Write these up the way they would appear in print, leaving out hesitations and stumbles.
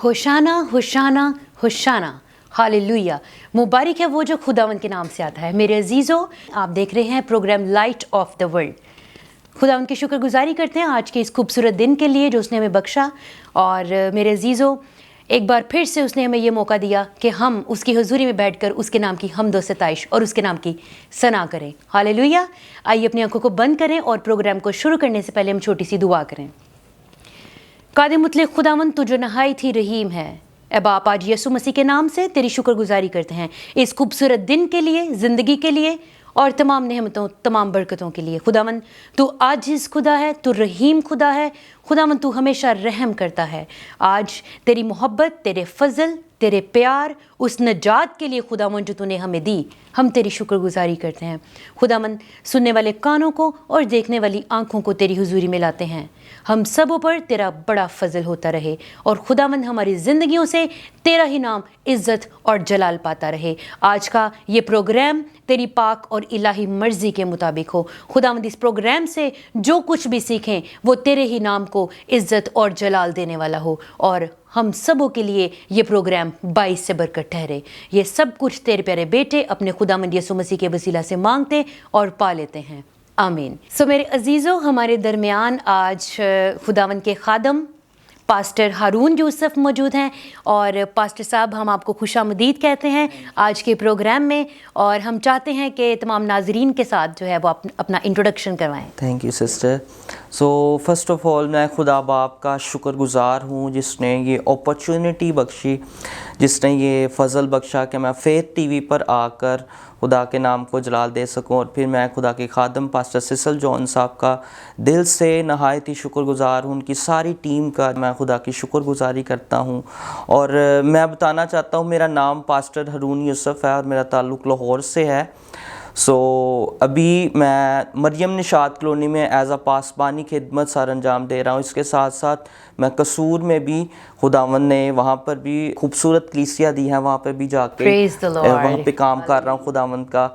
होशाना होशाना होशाना, hallelujah. मुबारक है वो जो खुदावंद के नाम से आता है। मेरे अजीज़ों, आप देख रहे हैं programme light of the world. खुदावंद की शुक्रगुजारी करते हैं आज के इस खूबसूरत दिन के लिए जो उसने हमें बख्शा। और मेरे अजीज़ों, एक बार फिर से उसने हमें ये मौका दिया कि हम उसकी हुजूरी में बैठकर उसके नाम की हम्द व सताइश और उसके नाम की सना करें। हालेलुया। आइए अपनी आंखों को बंद करें और प्रोग्राम को शुरू करने से पहले हम छोटी सी दुआ करें। कादिर मुतलक खुदावंद, तू जो नहायत ही रहीम है, ए बाप, आज यसु मसीह के नाम से तेरी शुक्रगुजारी करते हैं इस खूबसूरत दिन के लिए, ज़िंदगी के लिए और तमाम नेमतों, तमाम बरकतों के लिए। खुदावंद, तू आजिज़ खुदा है, तू रहीम खुदा है। खुदावंद, तू हमेशा रहम करता है। आज तेरी मोहब्बत, तेरे फजल, तेरे प्यार, उस नजात के लिए खुदावंद जो तूने हमें दी, हम तेरी शुक्रगुजारी करते हैं। खुदावंद, सुनने वाले कानों को और देखने वाली आंखों को तेरी हुजूरी में लाते हैं। हम सबों पर तेरा बड़ा फजल होता रहे और खुदावंद हमारी ज़िंदगियों से तेरा ही नाम इज़्ज़त और जलाल पाता रहे। आज का ये प्रोग्राम तेरी पाक और इलाही मर्ज़ी के मुताबिक हो। खुदावंद, इस प्रोग्राम से जो कुछ भी सीखें वो तेरे ही नाम को इज़्ज़त और जलाल देने वाला हो और हम सबों के लिए ये प्रोग्राम बाइस से बरकत ठहरे। ये सब कुछ तेरे प्यारे बेटे अपने खुदावंद यसु मसीह के वसीला से मांगते और पा लेते हैं, आमीन। सो मेरे अजीज़ों, हमारे दरमियान आज खुदावंद के खादम पास्टर हारून यूसुफ मौजूद हैं और पास्टर साहब, हम आपको खुशामदीद कहते हैं आज के प्रोग्राम में और हम चाहते हैं कि तमाम नाजरीन के साथ जो है वो अपना इंट्रोडक्शन करवाएं। Thank you sister. So first of all मैं खुदा बाप का शुक्रगुज़ार हूँ जिसने ये अपॉर्चुनिटी बख्शी, जिसने ये फ़ज़ल बख्शा कि मैं फेथ टीवी पर आकर खुदा के नाम को जलाल दे सकूं। और फिर मैं खुदा के खादम पास्टर सिसल जॉन साहब का दिल से नहायत ही शुक्रगुज़ार हूँ। उनकी सारी टीम का मैं खुदा की शुक्रगुज़ारी करता हूँ। और मैं बताना चाहता हूँ, मेरा नाम पास्टर हारून यूसुफ है और मेरा ताल्लुक़ लाहौर से है। अभी मैं मरियम निशात कॉलोनी में एज अ पासबानी खिदमत सर अंजाम दे रहा हूँ। इसके साथ साथ मैं कसूर में भी खुदावंद ने वहाँ पर भी खूबसूरत कलीसिया दी है, वहाँ पर भी जाके वहाँ पे काम कर रहा हूँ खुदावंद का।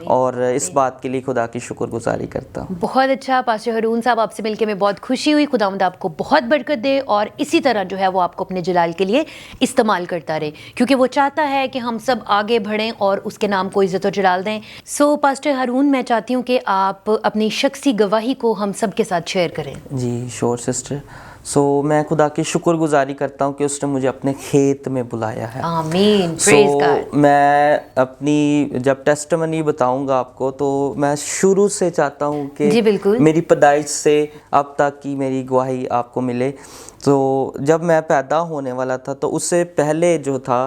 और इस बात के लिए खुदा की शुक्रगुजारी करता हूँ। बहुत अच्छा पास्टर हारून साहब, आपसे मिलकर मैं बहुत खुशी हुई। खुदावंद आपको बहुत बरकत दे और इसी तरह जो है वो आपको अपने जलाल के लिए इस्तेमाल करता रहे, क्योंकि वो चाहता है कि हम सब आगे बढ़ें और उसके नाम को इज़्ज़त और जलाल दें। सो पास्टर हारून, मैं चाहती हूँ कि आप अपनी शख्सी गवाही को हम सब के साथ शेयर करें। जी श्योर सिस्टर। मैं खुदा की शुक्रगुजारी करता हूँ कि उसने मुझे अपने खेत में बुलाया है, आमीन। Praise God. मैं अपनी जब टेस्टिमनी बताऊँगा आपको तो मैं शुरू से चाहता हूँ कि जी बिल्कुल, मेरी पैदाइश से अब तक की मेरी गवाही आपको मिले। तो जब मैं पैदा होने वाला था तो उससे पहले जो था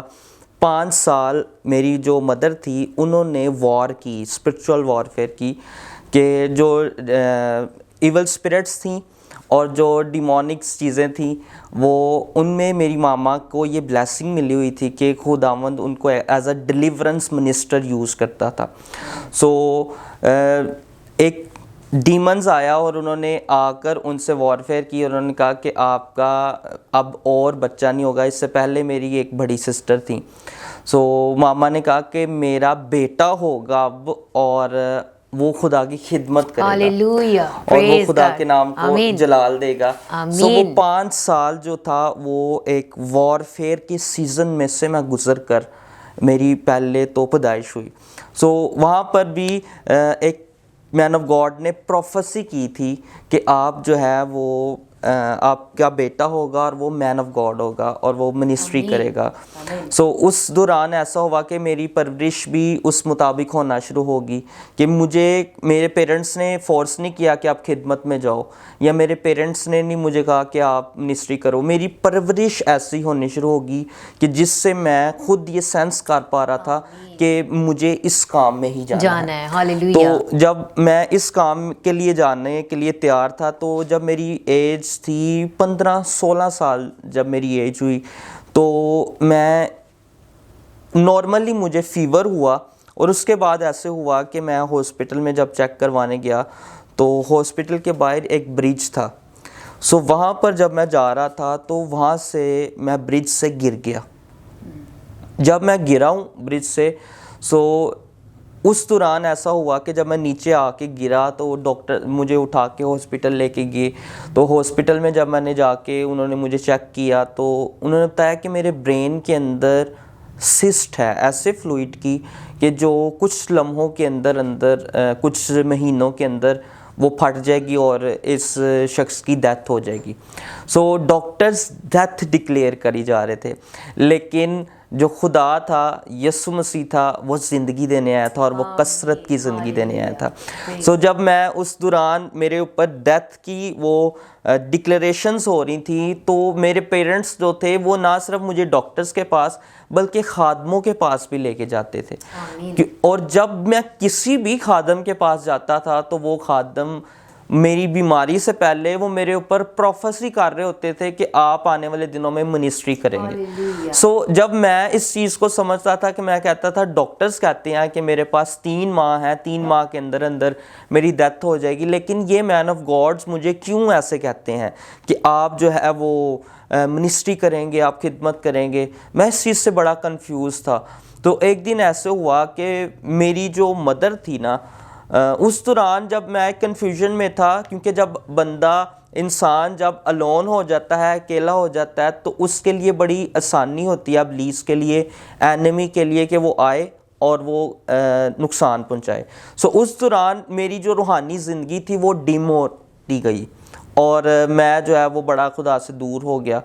5 साल मेरी जो मदर थी उन्होंने वॉर की, स्पिरिचुअल वॉरफेयर की, कि जो इवल स्पिरिट्स थी और जो डिमोनिक्स चीज़ें थी वो उनमें मेरी मामा को ये ब्लेसिंग मिली हुई थी कि खुदावंद उनको as a deliverance minister use करता था। एक डीमंस आया और उन्होंने आकर उनसे वॉरफेयर की और उन्होंने कहा कि आपका अब और बच्चा नहीं होगा। इससे पहले मेरी एक बड़ी सिस्टर थी। मामा ने कहा कि मेरा बेटा होगा अब और वो खुदा की खिदमत करेगा, हालेलुया, और वो खुदा के नाम को जलाल देगा। वो 5 साल जो था वो एक वॉरफेयर के सीज़न में से मैं गुजर कर मेरी पहले तो पैदाइश हुई। वहाँ पर भी एक मैन ऑफ गॉड ने प्रोफेसी की थी कि आप जो है वो आपका बेटा होगा और वो मैन ऑफ गॉड होगा और वो मिनिस्ट्री करेगा। उस दौरान ऐसा हुआ कि मेरी परवरिश भी उस मुताबिक होना शुरू होगी कि मुझे मेरे पेरेंट्स ने फोर्स नहीं किया कि आप खिदमत में जाओ, या मेरे पेरेंट्स ने नहीं मुझे कहा कि आप मिनिस्ट्री करो। मेरी परवरिश ऐसी होनी शुरू होगी कि जिससे मैं खुद ये सेंस कर पा रहा था कि मुझे इस काम में ही जाना है। हालेलुया। तो जब मैं इस काम के लिए जाने के लिए तैयार था, तो जब मेरी एज थी 15-16 साल, जब मेरी एज हुई तो मैं नॉर्मली मुझे फीवर हुआ और उसके बाद ऐसे हुआ कि मैं हॉस्पिटल में जब चेक करवाने गया तो हॉस्पिटल के बाहर एक ब्रिज था। वहाँ पर जब मैं जा रहा था तो वहाँ से मैं ब्रिज से गिर गया। जब मैं गिरा हूँ ब्रिज से, उस दौरान ऐसा हुआ कि जब मैं नीचे आके गिरा तो डॉक्टर मुझे उठा के हॉस्पिटल लेके गए। तो हॉस्पिटल में जब मैंने जाके उन्होंने मुझे चेक किया तो उन्होंने बताया कि मेरे ब्रेन के अंदर सिस्ट है ऐसे फ्लूइड की कि जो कुछ लम्हों के अंदर कुछ महीनों के अंदर वो फट जाएगी और इस शख्स की डेथ हो जाएगी। सो डॉक्टर्स डेथ डिक्लेयर करी जा रहे थे, लेकिन जो खुदा था, यीशु मसीह था, वो ज़िंदगी देने आया था और वो कसरत की ज़िंदगी देने आया था। सो जब मैं उस दौरान मेरे ऊपर डेथ की वो डिक्लेरेशंस हो रही थी तो मेरे पेरेंट्स जो थे वो ना सिर्फ मुझे डॉक्टर्स के पास बल्कि खादमों के पास भी लेके जाते थे। और जब मैं किसी भी खादम के पास जाता था तो वो खादम मेरी बीमारी से पहले वो मेरे ऊपर प्रोफेसी कर रहे होते थे कि आप आने वाले दिनों में मिनिस्ट्री करेंगे। सो जब मैं इस चीज़ को समझता था कि मैं कहता था डॉक्टर्स कहते हैं कि मेरे पास 3 माह है, 3 माह के अंदर अंदर मेरी डेथ हो जाएगी, लेकिन ये मैन ऑफ गॉड्स मुझे क्यों ऐसे कहते हैं कि आप जो है वो मिनिस्ट्री करेंगे, आप खिदमत करेंगे। मैं इस चीज़ से बड़ा कंफ्यूज था। तो एक दिन ऐसे हुआ कि मेरी जो मदर थी ना, उस दौरान जब मैं कन्फ्यूजन में था, क्योंकि जब बंदा इंसान जब अलोन हो जाता है, अकेला हो जाता है, तो उसके लिए बड़ी आसानी होती है इब्लीस के लिए, एनिमी के लिए, कि वो आए और वो नुकसान पहुंचाए। सो उस दौरान मेरी जो रूहानी ज़िंदगी थी वो डिम होती गई और मैं जो है वो बड़ा खुदा से दूर हो गया।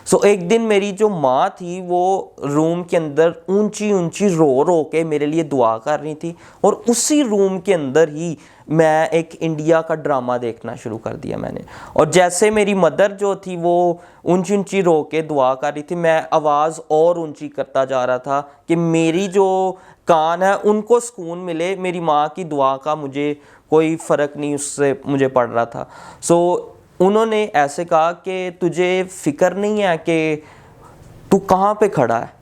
सो एक दिन मेरी जो माँ थी वो रूम के अंदर ऊंची ऊंची रो रो के मेरे लिए दुआ कर रही थी और उसी रूम के अंदर ही मैं एक इंडिया का ड्रामा देखना शुरू कर दिया मैंने। और जैसे मेरी मदर जो थी वो ऊंची ऊंची रो के दुआ कर रही थी, मैं आवाज़ और ऊंची करता जा रहा था कि मेरी जो कान है उनको सुकून मिले, मेरी माँ की दुआ का मुझे कोई फ़र्क नहीं उससे मुझे पड़ रहा था। सो उन्होंने ऐसे कहा कि तुझे फ़िक्र नहीं है कि तू कहाँ पे खड़ा है,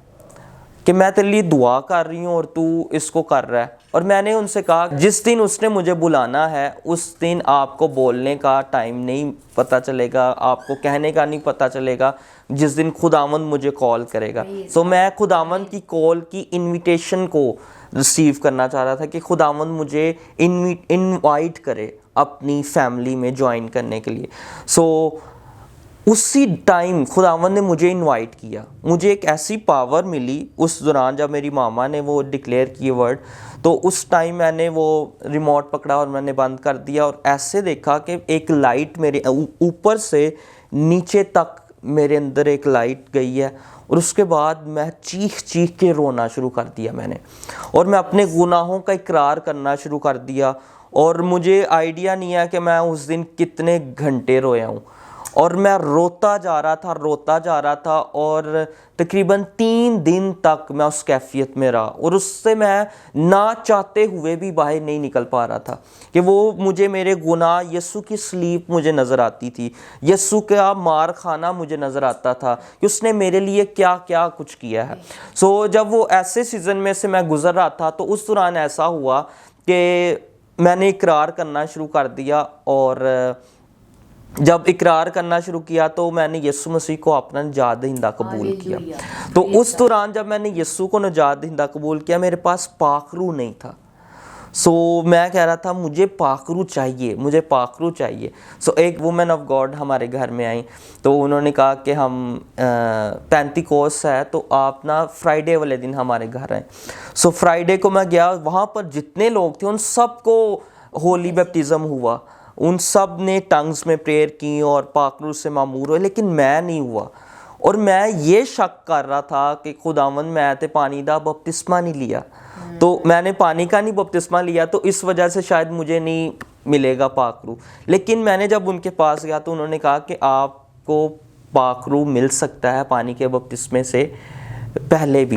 कि मैं तेरे लिए दुआ कर रही हूँ और तू इसको कर रहा है। और मैंने उनसे कहा जिस दिन उसने मुझे बुलाना है उस दिन आपको बोलने का टाइम नहीं पता चलेगा, आपको कहने का नहीं पता चलेगा, जिस दिन खुदावंद मुझे कॉल करेगा। सो मैं खुदावंद की कॉल की इनविटेशन को रिसीव करना चाह रहा था कि खुदावंद मुझे इनवाइट करे अपनी फैमिली में ज्वाइन करने के लिए। सो उसी टाइम खुदावंद ने मुझे इनवाइट किया। मुझे एक ऐसी पावर मिली उस दौरान जब मेरी मामा ने वो डिक्लेयर किए वर्ड, तो उस टाइम मैंने वो रिमोट पकड़ा और मैंने बंद कर दिया और ऐसे देखा कि एक लाइट मेरे ऊपर से नीचे तक मेरे अंदर एक लाइट गई है। और उसके बाद मैं चीख चीख के रोना शुरू कर दिया मैंने, और मैं अपने गुनाहों का इकरार करना शुरू कर दिया। और मुझे आइडिया नहीं है कि मैं उस दिन कितने घंटे रोया हूँ। और मैं रोता जा रहा था और तकरीबन 3 दिन तक मैं उस कैफियत में रहा और उससे मैं ना चाहते हुए भी बाहर नहीं निकल पा रहा था कि वो मुझे मेरे गुनाह, यीशु की स्लीप मुझे नज़र आती थी, यीशु का मार खाना मुझे नज़र आता था कि उसने मेरे लिए क्या क्या कुछ किया है। सो जब वो ऐसे सीज़न में से मैं गुज़र रहा था तो उस दौरान ऐसा हुआ कि मैंने इकरार करना शुरू कर दिया। और जब इकरार करना शुरू किया तो मैंने यीशु मसीह को अपना निजात दहिंदा कबूल किया। तो उस दौरान जब मैंने यीशु को निजात दहिंदा कबूल किया, मेरे पास पाखरू नहीं था। सो मैं कह रहा था मुझे पाखरू चाहिए, मुझे पाखरू चाहिए। सो एक वुमेन ऑफ गॉड हमारे घर में आई, तो उन्होंने कहा कि हम पेंटिकोस्ट है तो आप ना फ्राइडे वाले दिन हमारे घर आए। सो फ्राइडे को मैं गया, वहाँ पर जितने लोग थे उन सबको होली बैप्टिज़म हुआ, उन सब ने टंग्स में प्रेयर की और पाखरू से मामूर हुए, लेकिन मैं नहीं हुआ। और मैं ये शक कर रहा था कि खुदावंद मैं ते पानी दा बपतिस्मा नहीं लिया, तो मैंने पानी का नहीं बपतिस्मा लिया तो इस वजह से शायद मुझे नहीं मिलेगा पाखरू। लेकिन मैंने जब उनके पास गया तो उन्होंने कहा कि आपको पाखरू मिल सकता है पानी के बपतिस्मे से पहले भी।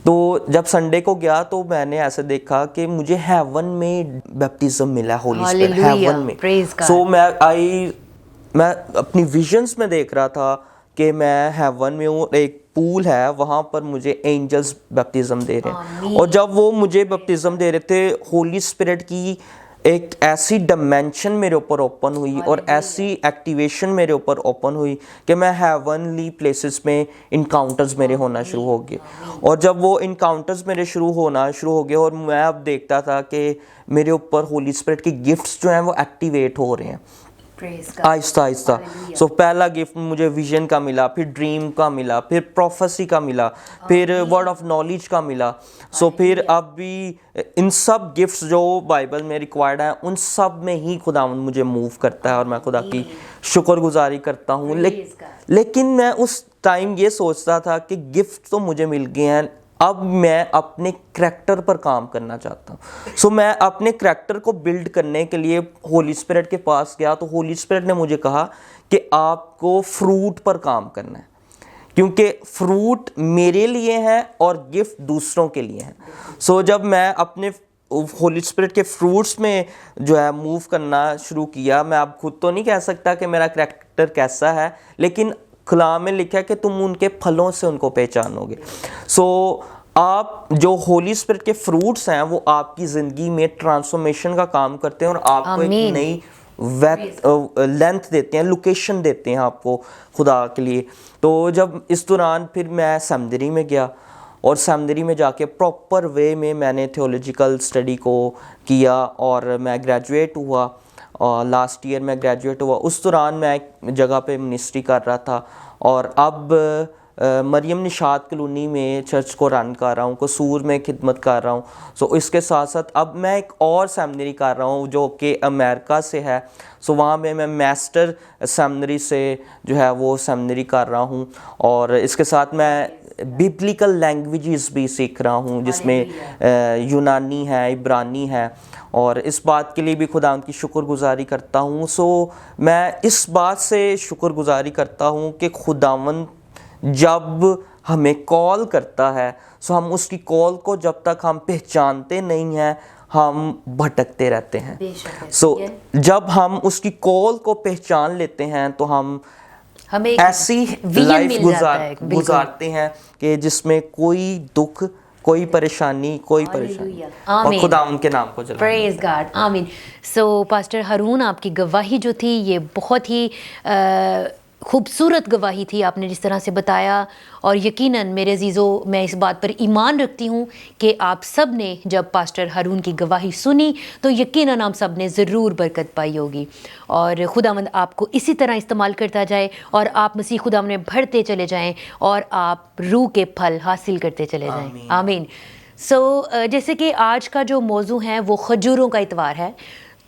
तो जब संडे को गया तो मैंने ऐसे देखा कि मुझे हेवन में बैप्टिज्म मिला, होली स्पिरिट हेवन में। सो मैं अपनी विजन्स में देख रहा था कि मैं हेवन में हूँ, एक पूल है वहाँ पर मुझे एंजल्स बैप्टिज्म दे रहे हैं। और जब वो मुझे बैप्टिज्म दे रहे थे होली स्पिरिट की एक ऐसी डिमेंशन मेरे ऊपर ओपन हुई और ऐसी एक्टिवेशन मेरे ऊपर ओपन हुई कि मैं हेवनली प्लेसेस में इनकाउंटर्स मेरे होना शुरू हो गए। और जब वो इनकाउंटर्स मेरे शुरू हो गए और मैं अब देखता था कि मेरे ऊपर होली स्पिरिट की गिफ्ट्स जो हैं वो एक्टिवेट हो रहे हैं आहिस्ता आहिस्ता। सो पहला गिफ्ट मुझे विजन का मिला, फिर ड्रीम का मिला, फिर प्रोफेसी का मिला, फिर वर्ड ऑफ नॉलेज का मिला। सो फिर अब भी इन सब गिफ्ट्स जो बाइबल में रिक्वायर्ड है उन सब में ही खुदावंद मुझे मूव करता है और मैं खुदा की शुक्रगुजारी करता हूँ। लेकिन मैं उस टाइम ये सोचता था कि गिफ्ट तो मुझे मिल गए हैं, अब मैं अपने करैक्टर पर काम करना चाहता हूँ। सो मैं अपने करैक्टर को बिल्ड करने के लिए होली स्पिरिट के पास गया, तो होली स्पिरिट ने मुझे कहा कि आपको फ्रूट पर काम करना है, क्योंकि फ्रूट मेरे लिए है और गिफ्ट दूसरों के लिए है। सो जब मैं अपने होली स्पिरिट के फ्रूट्स में जो है मूव करना शुरू किया, मैं अब खुद तो नहीं कह सकता कि मेरा करैक्टर कैसा है, लेकिन कलाम में लिखा है कि तुम उनके फलों से उनको पहचानोगे। सो आप जो होली स्पिरिट के फ्रूट्स हैं वो आपकी ज़िंदगी में ट्रांसफॉर्मेशन का काम करते हैं और आपको एक नई लेंथ देते हैं, लोकेशन देते हैं आपको खुदा के लिए। तो जब इस दौरान फिर मैं सेमिनरी में गया और सेमिनरी में जाके प्रॉपर वे में मैंने थियोलॉजिकल स्टडी को किया और मैं ग्रेजुएट हुआ और लास्ट ईयर में ग्रेजुएट हुआ। उस दौरान मैं एक जगह पे मिनिस्ट्री कर रहा था और अब मरियम निशात कॉलोनी में चर्च को रन कर रहा हूँ, कसूर में खिदमत कर रहा हूँ। सो इसके साथ साथ अब मैं एक और सेमिनरी कर रहा हूँ जो कि अमेरिका से है। सो वहाँ में मैं मास्टर सेमिनरी से जो है वो सेमिनरी कर रहा हूँ और इसके साथ मैं बिब्लिकल लैंग्वेजेस भी सीख रहा हूँ, जिसमें यूनानी है, इब्रानी है, और इस बात के लिए भी खुदा की शुक्रगुजारी करता हूँ। सो मैं इस बात से शुक्रगुजारी करता हूँ कि खुदावंद जब हमें कॉल करता है, सो हम उसकी कॉल को जब तक हम पहचानते नहीं हैं हम भटकते रहते हैं। सो जब हम उसकी कॉल को पहचान लेते हैं तो हम ऐसी लाइफ गुजारते हैं कि जिसमें कोई दुख, कोई परेशानी और खुदा उनके नाम को जलाएं। प्रेज गॉड, आमीन। सो पास्टर हारून, आपकी गवाही जो थी ये बहुत ही खूबसूरत गवाही थी, आपने जिस तरह से बताया, और यकीनन मेरे अजीज़ों मैं इस बात पर ईमान रखती हूँ कि आप सब ने जब पास्टर हारून की गवाही सुनी तो यकीनन हम सब ने ज़रूर बरकत पाई होगी और खुदावंद आपको इसी तरह इस्तेमाल करता जाए और आप मसीह खुदा में बढ़ते चले जाएं और आप रूह के फल हासिल करते चले जाएं। आमीन। सो जैसे कि आज का जो मौजू है वो खजूरों का इतवार है,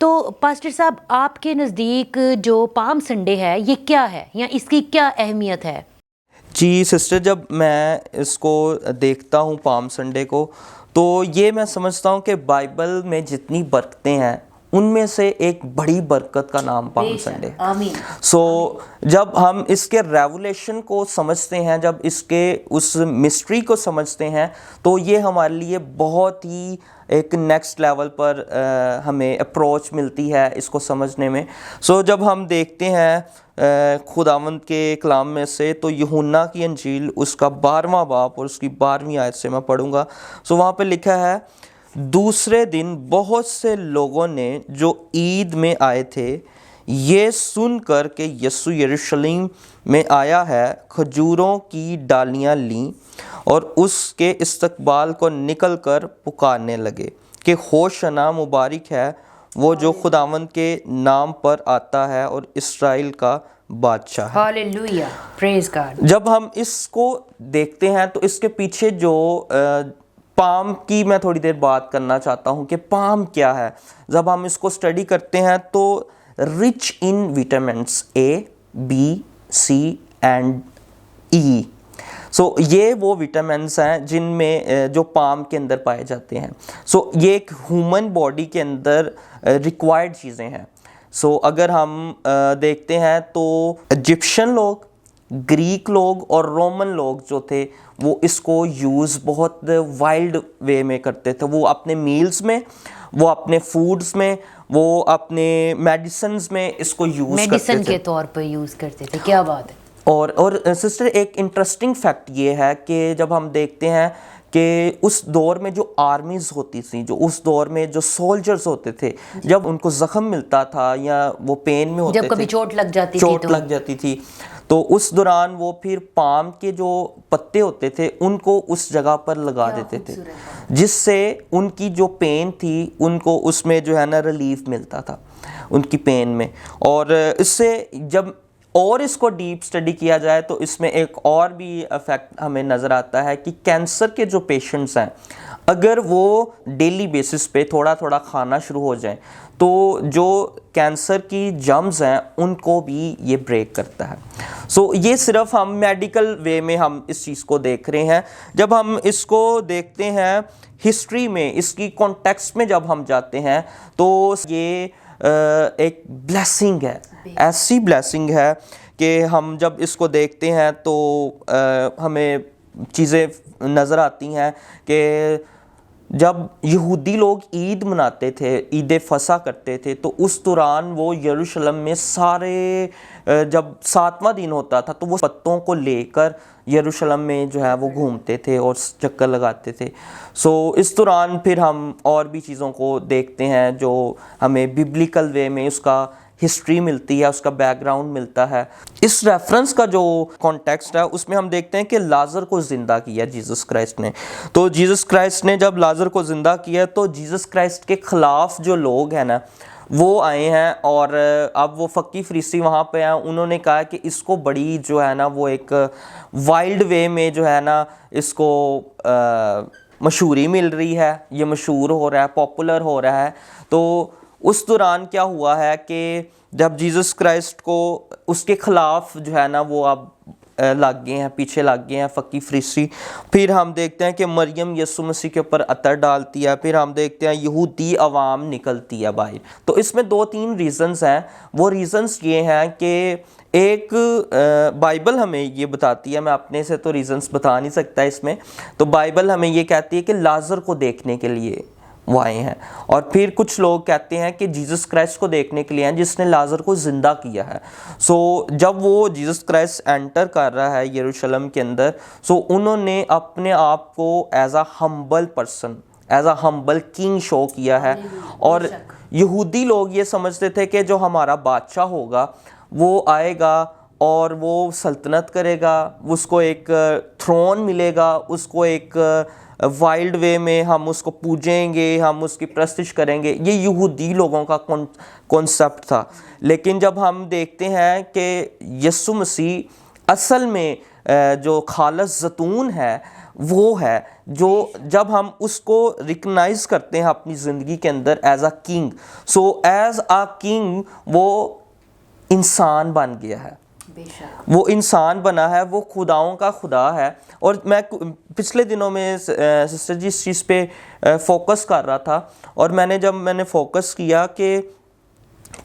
तो पास्टर साहब आपके नज़दीक जो पाम संडे है ये क्या है या इसकी क्या अहमियत है? जी सिस्टर, जब मैं इसको देखता हूँ पाम संडे को, तो ये मैं समझता हूँ कि बाइबल में जितनी बरकतें हैं उनमें से एक बड़ी बरकत का नाम पाम संडे। सो जब हम इसके रेवलेशन को समझते हैं, जब इसके उस मिस्ट्री को समझते हैं, तो ये हमारे लिए बहुत ही एक नेक्स्ट लेवल पर हमें अप्रोच मिलती है इसको समझने में। सो जब हम देखते हैं खुदावंद के कलाम में से, तो यूहन्ना की अंजील उसका 12वां बाब और उसकी 12वीं आयत से मैं पढ़ूंगा। सो वहाँ पे लिखा है, दूसरे दिन बहुत से लोगों ने जो ईद में आए थे ये सुनकर कि यीशु यरूशलेम में आया है, खजूरों की डालियां लीं और उसके इस्तकबाल को निकलकर पुकारने लगे कि होशना, मुबारक है वो जो खुदावंद के नाम पर आता है और इस्राएल का बादशाह है। Hallelujah, praise God. जब हम इसको देखते हैं तो इसके पीछे जो पाम की मैं थोड़ी देर बात करना चाहता हूँ कि पाम क्या है। जब हम इसको स्टडी करते हैं तो rich in vitamins A, B, C and E. So ये वो विटामिन्स हैं जिनमें जो पाम के अंदर पाए जाते हैं। सो ये एक ह्यूमन बॉडी के अंदर रिक्वायर्ड चीज़ें हैं। सो अगर हम देखते हैं तो इजिप्शियन लोग, ग्रीक लोग और रोमन लोग जो थे वो इसको यूज़ बहुत वाइल्ड वे में करते थे। वो अपने मील्स में, वो अपने फूड्स में, वो अपने मेडिसिन्स में इसको यूज़ करते थे, मेडिसिन के तौर पर यूज़ करते थे। क्या बात है। और सिस्टर एक इंटरेस्टिंग फैक्ट ये है कि जब हम देखते हैं कि उस दौर में जो आर्मीज होती थी, जो उस दौर में जो सोल्जर्स होते थे, जब उनको जख्म मिलता था या वो पेन में होते जब कभी थे, चोट लग जाती थी तो उस दौरान वो फिर पाम के जो पत्ते होते थे उनको उस जगह पर लगा देते थे, जिससे उनकी जो पेन थी उनको उसमें जो है ना रिलीफ मिलता था उनकी पेन में। और इससे जब और इसको डीप स्टडी किया जाए तो इसमें एक और भी इफेक्ट हमें नज़र आता है कि कैंसर के जो पेशेंट्स हैं, अगर वो डेली बेसिस पे थोड़ा थोड़ा खाना शुरू हो जाए तो जो कैंसर की जर्म्स हैं उनको भी ये ब्रेक करता है। सो ये सिर्फ हम मेडिकल वे में हम इस चीज़ को देख रहे हैं। जब हम इसको देखते हैं हिस्ट्री में, इसकी कॉन्टेक्स्ट में जब हम जाते हैं तो ये एक ब्लेसिंग है, ऐसी ब्लेसिंग है कि हम जब इसको देखते हैं तो हमें चीज़ें नज़र आती हैं कि जब यहूदी लोग ईद मनाते थे, ईद फसा करते थे, तो उस दौरान वो यरूशलेम में सारे जब 7वां दिन होता था तो वो पत्तों को लेकर यरूशलेम में जो है वो घूमते थे और चक्कर लगाते थे। सो इस दौरान फिर हम और भी चीज़ों को देखते हैं जो हमें बिब्लिकल वे में उसका हिस्ट्री मिलती है, उसका बैकग्राउंड मिलता है। इस रेफरेंस का जो कॉन्टेक्स्ट है उसमें हम देखते हैं कि लाजर को ज़िंदा किया जीसस क्राइस्ट ने। तो जीसस क्राइस्ट ने जब लाजर को ज़िंदा किया तो जीसस क्राइस्ट के ख़िलाफ़ जो लोग हैं ना वो आए हैं और अब वो फ़क्की फरीसी वहाँ पे हैं। उन्होंने कहा कि इसको बड़ी जो है ना वो एक वाइल्ड वे में जो है ना इसको मशहूरी मिल रही है, ये मशहूर हो रहा है, पॉपुलर हो रहा है। तो उस दौरान क्या हुआ है कि जब जीसस क्राइस्ट को उसके ख़िलाफ़ जो है ना वो अब लग गए हैं, पीछे लग गए हैं फ़क्की फरीसी। फिर हम देखते हैं कि मरियम यसु मसीह के ऊपर अतर डालती है। फिर हम देखते हैं यहूदी अवाम निकलती है बाहर। तो इसमें 2-3 रीज़न्स हैं। वो रीज़न्स ये हैं कि एक बाइबल हमें ये बताती है, मैं अपने से तो रीज़न्स बता नहीं सकता इसमें, तो बाइबल हमें ये कहती है कि लाजर को देखने के लिए वो आए हैं। और फिर कुछ लोग कहते हैं कि जीसस क्राइस्ट को देखने के लिए हैं जिसने लाजर को ज़िंदा किया है। सो जब वो जीसस क्राइस्ट एंटर कर रहा है यरूशलेम के अंदर, सो उन्होंने अपने आप को as a humble person, as a humble king show किया है। और यहूदी लोग ये समझते थे कि जो हमारा बादशाह होगा वो आएगा और वो सल्तनत करेगा, उसको एक थ्रोन मिलेगा, उसको एक वाइल्ड वे में हम उसको पूजेंगे, हम उसकी प्रस्तिश करेंगे। ये यहूदी लोगों का कॉन्सेप्ट था। लेकिन जब हम देखते हैं कि यीशु मसीह असल में जो खालस ज़ैतून है वो है, जो जब हम उसको रिकग्नाइज करते हैं अपनी ज़िंदगी के अंदर as a king, so as a king वो इंसान बन गया है, वो इंसान बना है, वो खुदाओं का खुदा है। और मैं पिछले दिनों में सिस्टर जी इस चीज़ पे फोकस कर रहा था और मैंने फोकस किया कि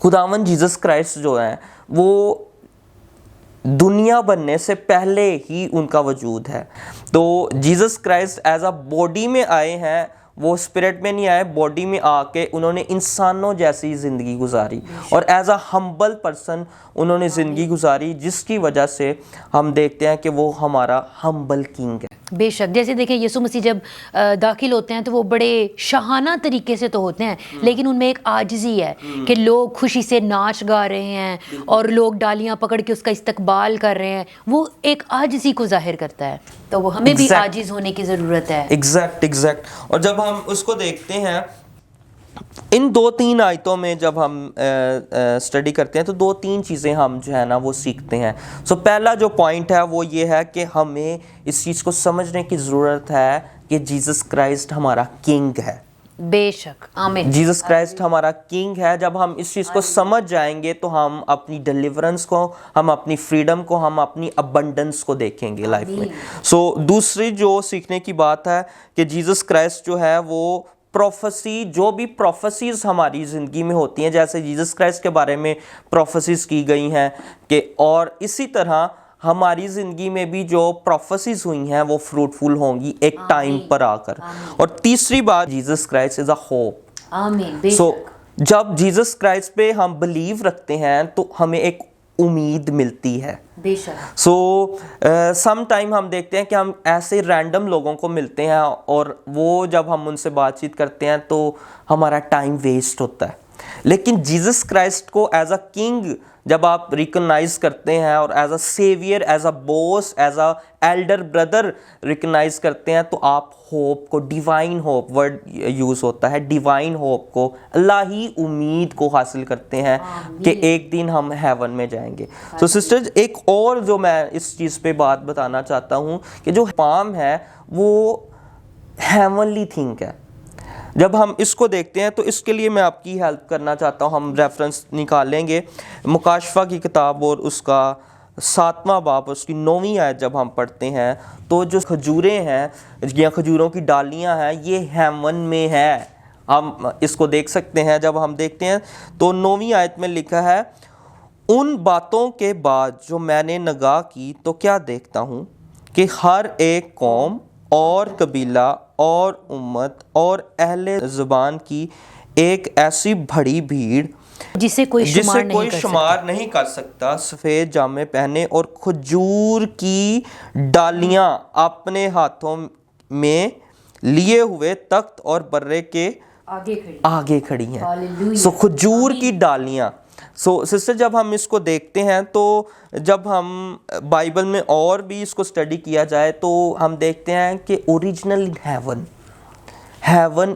खुदावन जीसस क्राइस्ट जो है वो दुनिया बनने से पहले ही उनका वजूद है। तो Jesus Christ as a body में आए हैं, वो स्पिरिट में नहीं आए, बॉडी में आके उन्होंने इंसानों जैसी ज़िंदगी गुजारी और एज अ हम्बल पर्सन उन्होंने ज़िंदगी गुजारी, जिसकी वजह से हम देखते हैं कि वो हमारा हम्बल किंग है। बेशक, जैसे देखें यीशु मसीह जब दाखिल होते हैं तो वो बड़े शाहाना तरीके से तो होते हैं, लेकिन उनमें एक आजिज़ी है कि लोग खुशी से नाच गा रहे हैं और लोग डालियां पकड़ के उसका इस्तकबाल कर रहे हैं। वो एक आजिज़ी को जाहिर करता है। तो वो हमें भी आजिज़ होने की ज़रूरत है। एग्जैक्ट। और जब हम उसको देखते हैं इन 2-3 आयतों में, जब हम स्टडी करते हैं तो 2-3 चीज़ें हम जो है ना वो सीखते हैं। सो पहला जो पॉइंट है वो ये है कि हमें इस चीज़ को समझने की ज़रूरत है कि जीसस क्राइस्ट हमारा किंग है। बेशक, आमीन। जीसस क्राइस्ट हमारा किंग है। जब हम इस चीज़ को समझ जाएंगे तो हम अपनी डिलीवरेंस को, हम अपनी फ्रीडम को, हम अपनी अबंडेंस को देखेंगे लाइफ में। सो दूसरी जो सीखने की बात है कि जीसस क्राइस्ट जो है वो प्रोफेसी, जो भी प्रोफेसीज हमारी ज़िंदगी में होती हैं, जैसे जीसस क्राइस्ट के बारे में प्रोफेसीज की गई हैं कि, और इसी तरह हमारी ज़िंदगी में भी जो प्रोफेसीज हुई हैं वो फ्रूटफुल होंगी एक टाइम पर आकर। और तीसरी बात, Jesus Christ is a hope. आमीन। सो जब जीसस क्राइस्ट पे हम बिलीव रखते हैं तो हमें एक उम्मीद मिलती है। बेशक। सो सम टाइम हम देखते हैं कि हम ऐसे रैंडम लोगों को मिलते हैं और वो जब हम उनसे बातचीत करते हैं तो हमारा टाइम वेस्ट होता है, लेकिन जीसस क्राइस्ट को एज अ किंग जब आप रिकॉग्नाइज करते हैं और as a saviour, as a boss, as a elder brother recognise करते हैं, तो आप होप को, डिवाइन होप वर्ड यूज होता है, डिवाइन होप को, अल्लाह ही उम्मीद को हासिल करते हैं कि एक दिन हम हेवन में जाएंगे। तो सिस्टर्स, एक और जो मैं इस चीज़ पे बात बताना चाहता हूँ कि जो पाम है वो हेवनली थिंग है। जब हम इसको देखते हैं तो इसके लिए मैं आपकी हेल्प करना चाहता हूँ। हम रेफरेंस निकालेंगे मुकाशफा की किताब और उसका 7वां बाब, उसकी 9वीं आयत जब हम पढ़ते हैं तो जो खजूरें हैं या खजूरों की डालियाँ हैं ये हेवन में है। हम इसको देख सकते हैं। जब हम देखते हैं तो 9वीं आयत में लिखा है, उन बातों के बाद जो मैंने नगाह की तो क्या देखता हूँ कि हर एक कौम और कबीला और उम्मत और अहले ज़ुबान की एक ऐसी बड़ी भीड़ जिसे कोई शुमार नहीं कर सकता, सफ़ेद जामे पहने और खजूर की डालियां अपने हाथों में लिए हुए तख्त और बर्रे के आगे खड़ी हैं। सो खजूर की डालियां। सो सिस्टर, जब हम इसको देखते हैं तो जब हम बाइबल में और भी इसको स्टडी किया जाए तो हम देखते हैं कि ओरिजिनल हेवन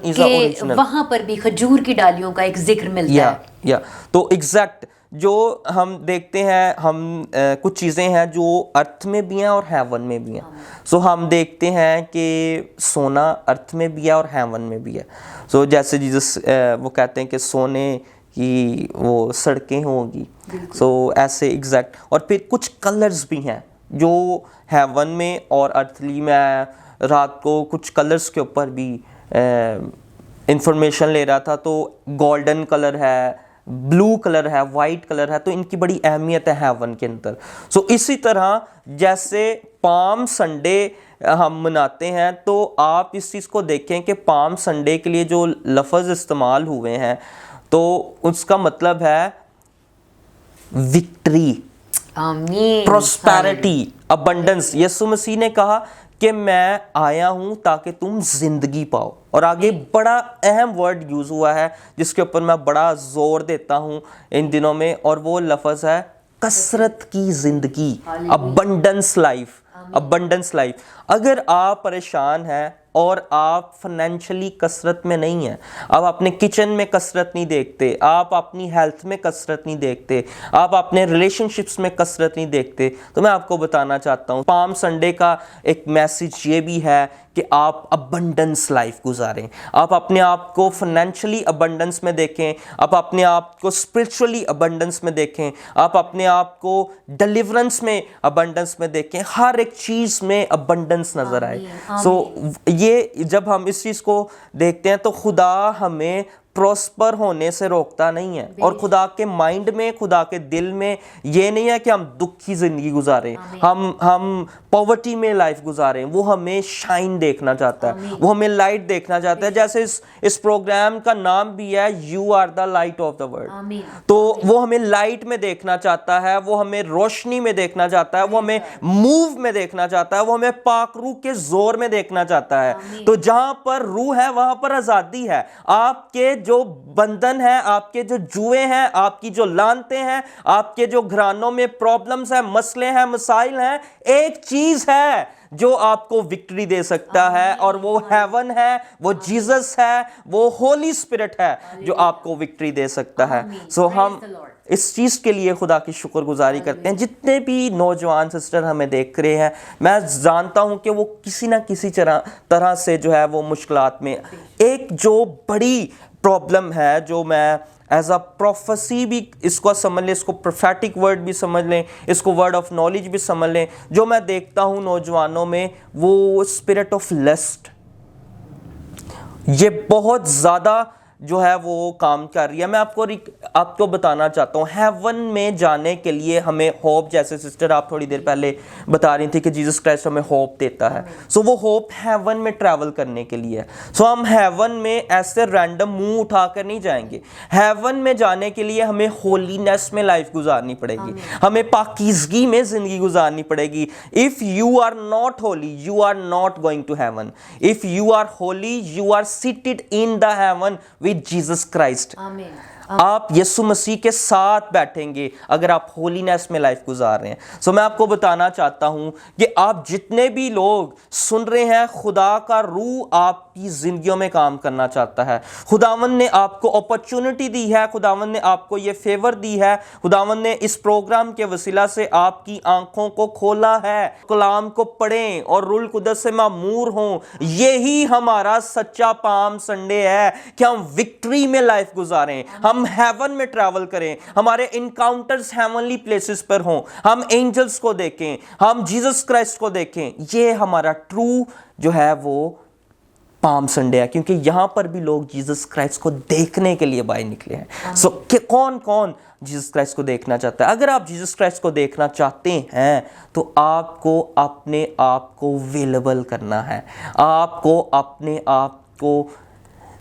इज ओरिजिनल, वहां पर भी खजूर की डालियों का एक जिक्र मिलता है। तो एग्जैक्ट जो हम देखते हैं, हम कुछ चीज़ें हैं जो अर्थ में भी हैं और हेवन में भी हैं। सो हम देखते हैं कि सोना अर्थ में भी है और हेवन में भी है। सो जैसे जीसस वो कहते हैं कि सोने की वो सड़कें होंगी, सो ऐसे एग्जैक्ट। और फिर कुछ कलर्स भी हैं जो हेवन में और अर्थली में। रात को कुछ कलर्स के ऊपर भी इंफॉर्मेशन ले रहा था, तो गोल्डन कलर है, ब्लू कलर है, वाइट कलर है, तो इनकी बड़ी अहमियत है हेवन के अंदर। सो इसी तरह जैसे पाम संडे हम मनाते हैं तो आप इस चीज़ को देखें कि पाम संडे के लिए जो लफ्ज़ इस्तेमाल हुए हैं तो उसका मतलब है विक्ट्री, प्रोस्पेरिटी, अबंडेंस। यीशु मसीह ने कहा कि मैं आया हूं ताकि तुम जिंदगी पाओ। और आगे बड़ा अहम वर्ड यूज हुआ है जिसके ऊपर मैं बड़ा जोर देता हूं इन दिनों में, और वो लफ्ज है कसरत की जिंदगी, अबंडेंस लाइफ। Abundance life. अगर आप परेशान हैं और आप फाइनेंशियली कसरत में नहीं हैं, आप अपने किचन में कसरत नहीं देखते, आप अपनी हेल्थ में कसरत नहीं देखते, आप अपने रिलेशनशिप्स में कसरत नहीं देखते, तो मैं आपको बताना चाहता हूँ पाम संडे का एक मैसेज ये भी है कि आप अबंडेंस लाइफ गुजारें। आप अपने आप को फाइनेंशियली अबंडेंस में देखें, आप अपने आप को स्पिरिचुअली अबंडेंस में देखें, आप अपने आप को डिलीवरेंस में अबंडेंस में देखें, हर एक चीज़ में अबंडेंस नजर आए। सो ये जब हम इस चीज़ को देखते हैं तो खुदा हमें प्रॉस्पर होने से रोकता नहीं है। और खुदा के माइंड में, खुदा के दिल में ये नहीं है कि हम दुखी जिंदगी गुजारें, हम पॉवर्टी में लाइफ गुजारें। वो हमें शाइन देखना चाहता है, वो हमें लाइट देखना चाहता है। जैसे इस प्रोग्राम का नाम भी है you are the light of the world. तो वो हमें लाइट में देखना चाहता है, वो हमें रोशनी में देखना चाहता है, वो हमें मूव में देखना चाहता है, वो हमें पाक रूह के जोर में देखना चाहता है। तो जहां पर रूह है वहां पर आजादी है। आपके जो बंधन है, आपके जो जुए हैं, आपकी जो लानतें हैं, आपके जो घरानों में प्रॉब्लम्स हैं, मसले हैं, मसाइल हैं, एक चीज है जो आपको विक्ट्री दे सकता है और वो हेवन है, वो जीसस है, वो होली स्पिरिट है जो आपको विक्ट्री दे सकता है। सो हम इस चीज़ के लिए खुदा की शुक्रगुजारी करते हैं। जितने भी नौजवान सिस्टर हमें देख रहे हैं, मैं जानता हूं कि वो किसी ना किसी तरह से जो है वो मुश्किलात में। एक जो बड़ी प्रॉब्लम है जो मैं एज अ प्रोफेसी भी इसको समझ लें, इसको प्रोफेटिक वर्ड भी समझ लें, इसको वर्ड ऑफ नॉलेज भी समझ लें, जो मैं देखता हूं नौजवानों में वो स्पिरिट ऑफ लस्ट, ये बहुत ज़्यादा जो है वो काम कर रही है। मैं आपको बताना चाहता हूँ, हेवन में जाने के लिए हमें होप, जैसे सिस्टर आप थोड़ी देर पहले बता रही थी कि जीसस क्राइस्ट हमें होप देता है। सो वो होप हेवन में ट्रैवल करने के लिए है। सो हम हेवन में ऐसे रैंडम मुंह उठाकर नहीं जाएंगे। हेवन में जाने के लिए हमें होलीनेस में लाइफ गुजारनी पड़ेगी, हमें पाकीज़गी में जिंदगी गुजारनी पड़ेगी। If you are not holy, you are not going to heaven. If you are holy, you are seated in the heaven with Jesus Christ. आप यीशु मसीह के साथ बैठेंगे अगर आप होलीनेस में लाइफ गुजार रहे हैं। सो मैं आपको बताना चाहता हूं कि आप जितने भी लोग सुन रहे हैं, खुदा का रूह आपकी जिंदगियों में काम करना चाहता है। खुदावन ने आपको अपॉर्चुनिटी दी है, खुदावन ने आपको ये फेवर दी है, खुदावन ने इस प्रोग्राम के वसीला से आपकी आंखों को खोला है। कलाम को पढ़ें और रूल कुदस से मामूर हों। यही हमारा सच्चा पाम संडे है कि हम विक्ट्री में लाइफ गुजारें, हम हेवन में ट्रैवल करें, हमारे इनकाउंटर्स हेवनली प्लेसेस पर हों, हम एंजल्स को देखें, हम जीसस क्राइस्ट को देखें। ये हमारा ट्रू जो है वो पाम संडे है, क्योंकि यहां पर भी लोग जीसस क्राइस्ट को देखने के लिए बाहर निकले हैं। सो कौन कौन जीसस क्राइस्ट को देखना चाहता है? अगर आप जीसस क्राइस्ट को देखना चाहते हैं तो आपको अपने आप को अवेलेबल करना है, आपको अपने आप को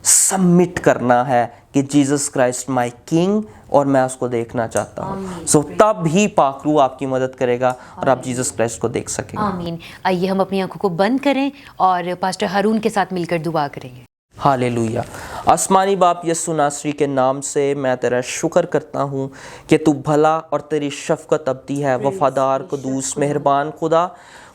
सबमिट करना है कि जीसस क्राइस्ट माय किंग और मैं उसको देखना चाहता हूँ। सो तब ही पाक रूह आपकी मदद करेगा और आप जीसस क्राइस्ट को देख सकेंगे। आमीन। आइए हम अपनी आंखों को बंद करें और पास्टर हारून के साथ मिलकर दुआ करेंगे। हालेलुया। आसमानी बाप यीशु नासरी के नाम से मैं तेरा शुक्र करता हूँ कि तू भला और तेरी शफकत अब्दी है, वफादार, कुदूस, मेहरबान खुदा।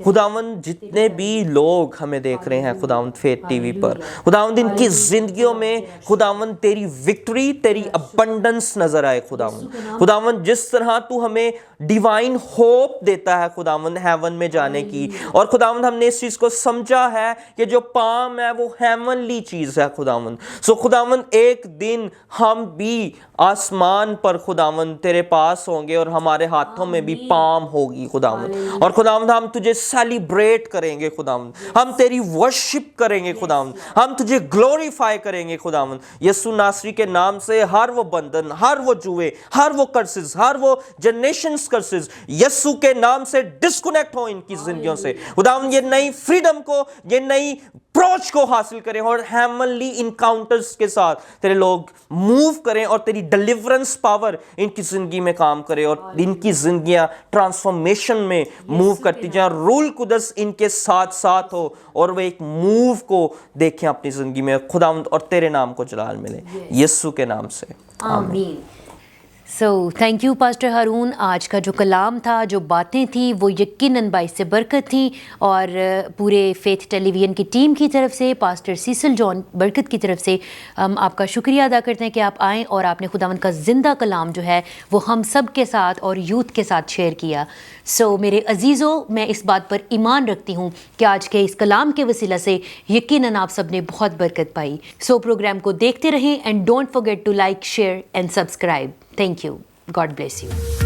खुदावंद जितने भी लोग हमें देख रहे हैं खुदावंद फेथ टीवी पर, खुदावंद इनकी जिंदगियों में खुदावंद तेरी विक्ट्री, तेरी अबंडेंस नजर आए। खुदावंद जिस तरह तू हमें डिवाइन होप देता है खुदावंद हेवन में जाने की, और खुदावंद हमने इस चीज को समझा है कि जो पाम है वो हेवनली चीज है खुदावंद। सो खुदावंद एक दिन हम भी आसमान पर खुदावंद तेरे पास होंगे और हमारे हाथों में भी पाम होगी खुदावंद, और खुदावंद हम तुझे सेलिब्रेट करेंगे खुदावंद, हम तेरी वर्शिप करेंगे खुदावंद, हम तुझे ग्लोरीफाई करेंगे खुदावंद। यीशु नासरी के नाम से हर वो बंधन, हर वो जुए, हर वो कर्सेस, हर वो जनरेशंस कर्सेस यीशु के नाम से डिस्कनेक्ट हो इनकी जिंदगियों से खुदावंद। ये नई फ्रीडम को, ये नई अप्रोच को हासिल करें और हेवनली इनकाउंटर्स के साथ तेरे लोग मूव करें और तेरी डिलीवरेंस पावर इनकी जिंदगी में काम करे और इनकी जिंदगियां ट्रांसफॉर्मेशन में मूव करती जाएं। रूल कुदस इनके साथ साथ हो और वे एक मूव को देखें अपनी जिंदगी में खुदावंद, और तेरे नाम को जलाल मिले यीशु के नाम से, आमीन। सो थैंक यू पास्टर हारून। आज का जो कलाम था, जो बातें थी, वो यकीनन बाइस से बरकत थी, और पूरे फेथ टेलीविज़न की टीम की तरफ से, पास्टर सीसल जॉन बरकत की तरफ से हम आपका शुक्रिया अदा करते हैं कि आप आएँ और आपने खुदावंद का ज़िंदा कलाम जो है वो हम सब के साथ और यूथ के साथ शेयर किया। सो मेरे अजीज़ों, मैं इस बात पर ईमान रखती हूँ कि आज के इस कलाम के वसीला से यकीनन आप सब ने बहुत बरकत पाई। सो प्रोग्राम को देखते रहें and don't forget to like, share and subscribe. Thank you. God bless you.